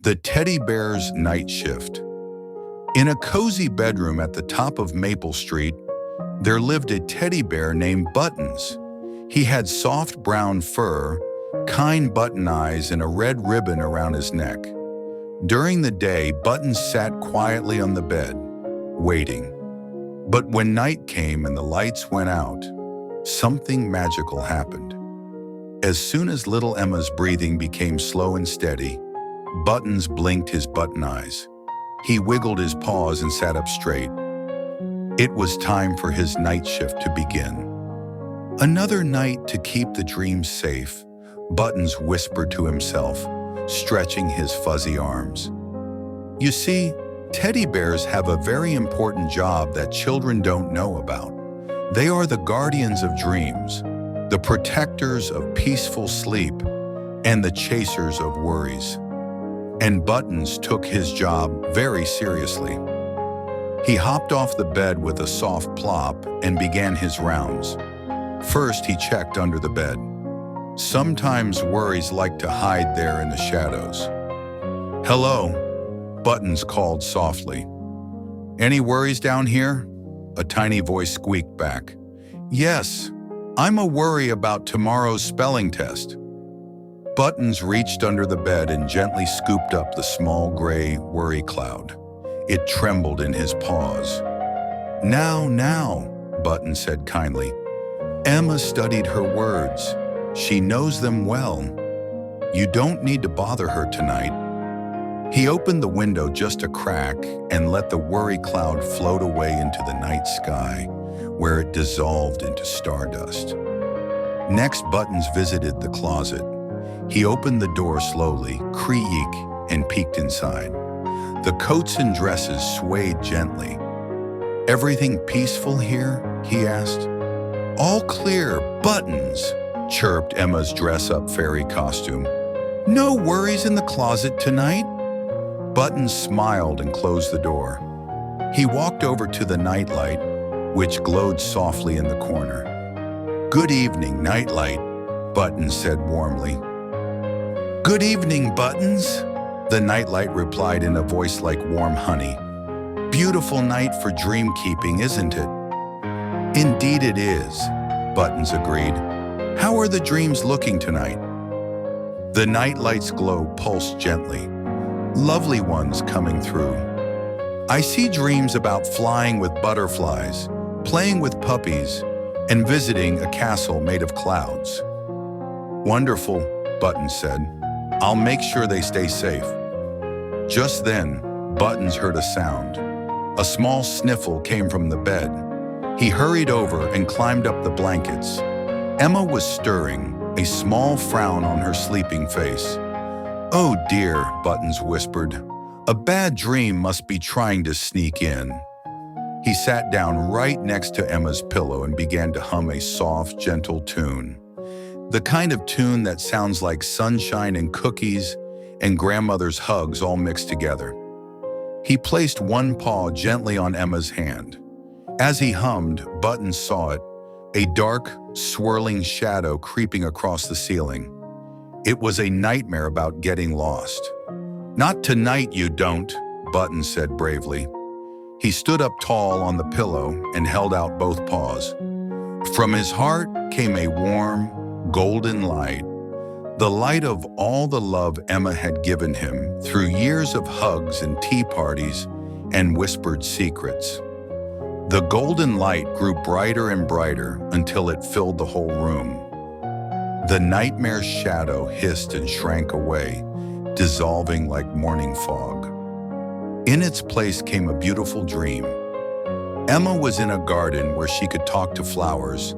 The Teddy Bear's Night Shift. In a cozy bedroom at the top of Maple Street, there lived a teddy bear named Buttons. He had soft brown fur, kind button eyes, and a red ribbon around his neck. During the day, Buttons sat quietly on the bed, waiting. But when night came and the lights went out, something magical happened. As soon as little Emma's breathing became slow and steady, Buttons blinked his button eyes. He wiggled his paws and sat up straight. It was time for his night shift to begin. Another night to keep the dreams safe, Buttons whispered to himself, stretching his fuzzy arms. You see, teddy bears have a very important job that children don't know about. They are the guardians of dreams, the protectors of peaceful sleep, and the chasers of worries. And Buttons took his job very seriously. He hopped off the bed with a soft plop and began his rounds. First, he checked under the bed. Sometimes worries like to hide there in the shadows. "Hello," Buttons called softly. "Any worries down here?" A tiny voice squeaked back. "Yes, I'm a worry about tomorrow's spelling test." Buttons reached under the bed and gently scooped up the small gray worry cloud. It trembled in his paws. Now, Buttons said kindly. "Emma studied her words. She knows them well. You don't need to bother her tonight." He opened the window just a crack and let the worry cloud float away into the night sky, where it dissolved into stardust. Next, Buttons visited the closet. He opened the door slowly, creak, and peeked inside. The coats and dresses swayed gently. "Everything peaceful here?" he asked. "All clear, Buttons," chirped Emma's dress-up fairy costume. "No worries in the closet tonight?" Buttons smiled and closed the door. He walked over to the nightlight, which glowed softly in the corner. "Good evening, Nightlight," Buttons said warmly. "Good evening, Buttons," the nightlight replied in a voice like warm honey. "Beautiful night for dream keeping, isn't it?" "Indeed it is," Buttons agreed. "How are the dreams looking tonight?" The nightlight's glow pulsed gently. "Lovely ones coming through. I see dreams about flying with butterflies, playing with puppies, and visiting a castle made of clouds." "Wonderful," Buttons said. "I'll make sure they stay safe." Just then, Buttons heard a sound. A small sniffle came from the bed. He hurried over and climbed up the blankets. Emma was stirring, a small frown on her sleeping face. "Oh dear," Buttons whispered. "A bad dream must be trying to sneak in." He sat down right next to Emma's pillow and began to hum a soft, gentle tune. The kind of tune that sounds like sunshine and cookies and grandmother's hugs all mixed together. He placed one paw gently on Emma's hand. As he hummed, Buttons saw it, a dark, swirling shadow creeping across the ceiling. It was a nightmare about getting lost. "Not tonight, you don't," Buttons said bravely. He stood up tall on the pillow and held out both paws. From his heart came a warm, golden light, the light of all the love Emma had given him through years of hugs and tea parties and whispered secrets. The golden light grew brighter and brighter until it filled the whole room. The nightmare shadow hissed and shrank away, dissolving like morning fog. In its place came a beautiful dream. Emma was in a garden where she could talk to flowers,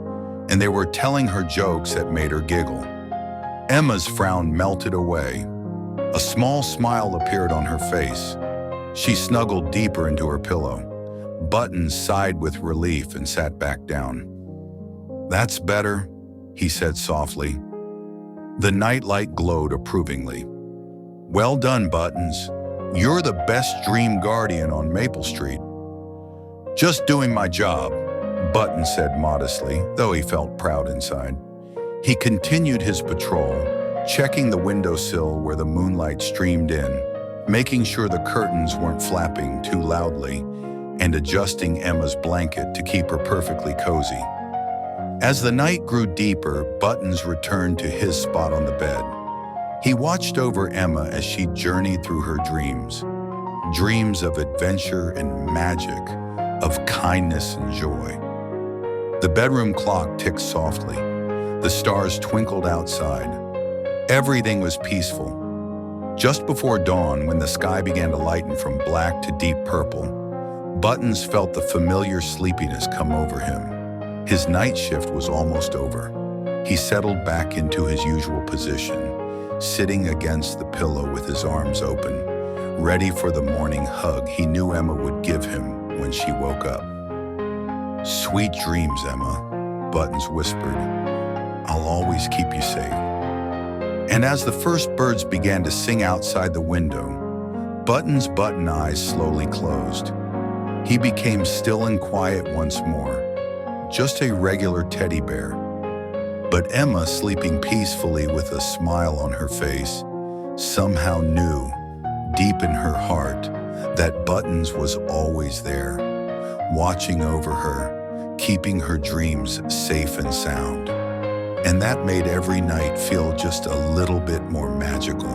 and they were telling her jokes that made her giggle. Emma's frown melted away. A small smile appeared on her face. She snuggled deeper into her pillow. Buttons sighed with relief and sat back down. "That's better," he said softly. The nightlight glowed approvingly. "Well done, Buttons. You're the best dream guardian on Maple Street." "Just doing my job," Buttons said modestly, though he felt proud inside. He continued his patrol, checking the windowsill where the moonlight streamed in, making sure the curtains weren't flapping too loudly and adjusting Emma's blanket to keep her perfectly cozy. As the night grew deeper, Buttons returned to his spot on the bed. He watched over Emma as she journeyed through her dreams. Dreams of adventure and magic, of kindness and joy. The bedroom clock ticked softly. The stars twinkled outside. Everything was peaceful. Just before dawn, when the sky began to lighten from black to deep purple, Buttons felt the familiar sleepiness come over him. His night shift was almost over. He settled back into his usual position, sitting against the pillow with his arms open, ready for the morning hug he knew Emma would give him when she woke up. "Sweet dreams, Emma," Buttons whispered. "I'll always keep you safe." And as the first birds began to sing outside the window, Buttons' button eyes slowly closed. He became still and quiet once more, just a regular teddy bear. But Emma, sleeping peacefully with a smile on her face, somehow knew, deep in her heart, that Buttons was always there, watching over her, keeping her dreams safe and sound. And that made every night feel just a little bit more magical.